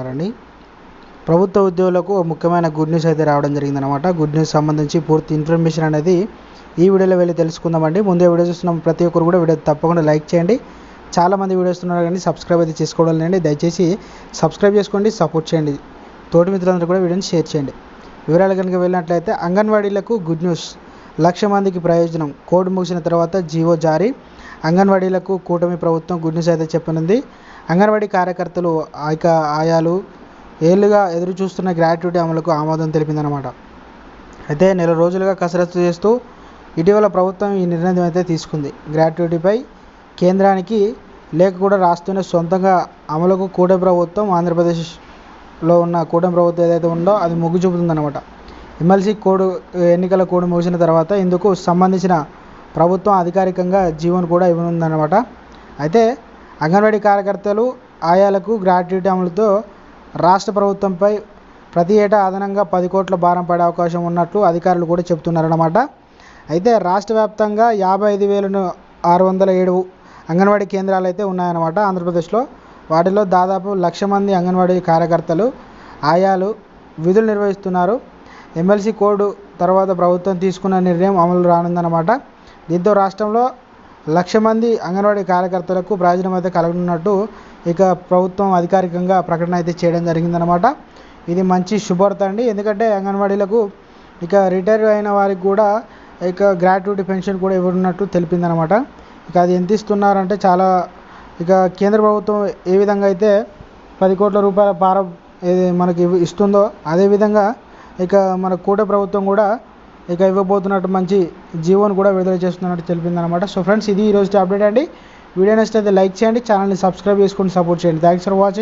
చెప్తున్నారని ప్రభుత్వ ఉద్యోగులకు ముఖ్యమైన గుడ్ న్యూస్ అయితే రావడం జరిగిందనమాట. గుడ్ న్యూస్ సంబంధించి పూర్తి ఇన్ఫర్మేషన్ అనేది ఈ వీడియోలో వెళ్ళి తెలుసుకుందామండి. ముందే వీడియో చూస్తున్న ప్రతి ఒక్కరు కూడా వీడియో తప్పకుండా లైక్ చేయండి. చాలామంది వీడియోస్ ఉన్నారు కానీ సబ్స్క్రైబ్ అయితే చేసుకోవడం, దయచేసి సబ్స్క్రైబ్ చేసుకోండి, సపోర్ట్ చేయండి. తోటి మిత్రులందరూ కూడా వీడియోని షేర్ చేయండి. వివరాలు కనుక వెళ్ళినట్లయితే అంగన్వాడీలకు గుడ్ న్యూస్, 1,00,000 మందికి ప్రయోజనం, కోడ్ ముగిసిన తర్వాత జీవో జారీ. అంగన్వాడీలకు కూటమి ప్రభుత్వం గుడ్ న్యూస్ అయితే చెప్పనుంది. అంగన్వాడీ కార్యకర్తలు ఆయాలు ఏళ్లుగా ఎదురు చూస్తున్న గ్రాట్యుటీ అమలుకు ఆమోదం తెలిపిందనమాట. అయితే నెల రోజులుగా కసరత్తు చేస్తూ ఇటీవల ప్రభుత్వం ఈ నిర్ణయం అయితే తీసుకుంది. గ్రాట్యుటీపై కేంద్రానికి లేఖ కూడా రాస్తూనే సొంతంగా అమలుకు కూటమి ప్రభుత్వం, ఆంధ్రప్రదేశ్లో ఉన్న కూటమి ప్రభుత్వం ఏదైతే ఉందో అది మొగ్గు చూపుతుందన్నమాట. ఎమ్మెల్సీ ఎన్నికల కోడ్ ముగిసిన తర్వాత ఇందుకు సంబంధించిన ప్రభుత్వం అధికారికంగా జీవోను కూడా ఇవ్వనుందన్నమాట. అయితే అంగన్వాడీ కార్యకర్తలు ఆయాలకు గ్రాట్యుటీ అమలుతో రాష్ట్ర ప్రభుత్వంపై ప్రతి ఏటా అదనంగా 10 కోట్ల భారం పడే అవకాశం ఉన్నట్లు అధికారులు కూడా చెబుతున్నారన్నమాట. అయితే రాష్ట్ర వ్యాప్తంగా 55,607 అంగన్వాడీ కేంద్రాలు అయితే ఉన్నాయన్నమాట ఆంధ్రప్రదేశ్లో. వాటిలో దాదాపు 1,00,000 మంది అంగన్వాడీ కార్యకర్తలు, ఆయాలు విధులు నిర్వహిస్తున్నారు. ఎమ్మెల్సీ కోడ్ తర్వాత ప్రభుత్వం తీసుకున్న నిర్ణయం అమలు రానుందన్నమాట. దీంతో రాష్ట్రంలో 1,00,000 మంది అంగన్వాడీ కార్యకర్తలకు ప్రయోజనం అయితే కలగనున్నట్టు ఇక ప్రభుత్వం అధికారికంగా ప్రకటన అయితే చేయడం జరిగిందనమాట. ఇది మంచి శుభవార్త అండి. ఎందుకంటే అంగన్వాడీలకు ఇక రిటైర్ అయిన వారికి కూడా ఇక గ్రాట్యుటీ పెన్షన్ కూడా ఇవ్వనున్నట్టు తెలిపిందనమాట. ఇక అది ఎంత ఇస్తున్నారంటే చాలా ఇక కేంద్ర ప్రభుత్వం ఏ విధంగా అయితే 10 కోట్ల రూపాయల భారం మనకి ఇస్తుందో అదేవిధంగా ఇక మన కూటమి ప్రభుత్వం కూడా ఇక ఇవ్వబోతున్నట్టు మంచి జీవోను కూడా విడుదల చేస్తున్నట్టు తెలిపిందనమాట. సో ఫ్రెండ్స్, ఇది ఈరోజు అప్డేట్ అండి. వీడియో నచ్చితే లైక్ చేయండి, ఛానల్ని సబ్స్క్రైబ్ చేసుకొని సపోర్ట్ చేయండి. Thanks for watching.